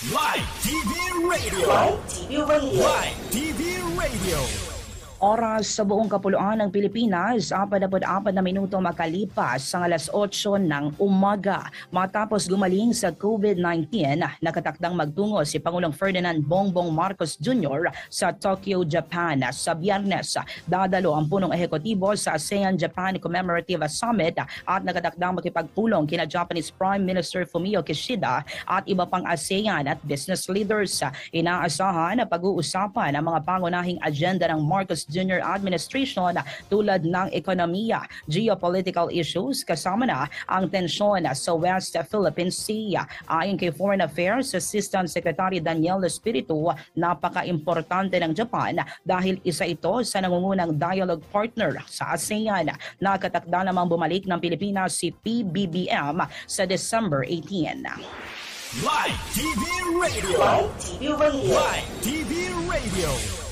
Live TV Radio. Live TV Radio. Live TV Radio. Oras sa buong kapuluan ng Pilipinas, 44 na minuto makalipas sa alas 8 ng umaga. Matapos gumaling sa COVID-19, nakatakdang magtungo si Pangulong Ferdinand Bongbong Marcos Jr. sa Tokyo, Japan. Sa Biyernes, dadalo ang punong ehekutibo sa ASEAN-Japan Commemorative Summit at nakatakdang makipagpulong kina Japanese Prime Minister Fumio Kishida at iba pang ASEAN at business leaders. Inaasahan na pag-uusapan ang mga pangunahing agenda ng Marcos Jr. Administration tulad ng ekonomiya, geopolitical issues kasama na ang tensyon sa West Philippine Sea. Ayon kay Foreign Affairs Assistant Secretary Daniel Espiritu, napaka-importante ng Japan dahil isa ito sa nangungunang dialogue partner sa ASEAN. Nakatakda namang bumalik ng Pilipinas si PBBM sa December 18. Live TV Radio. Live TV Radio. Live TV Radio.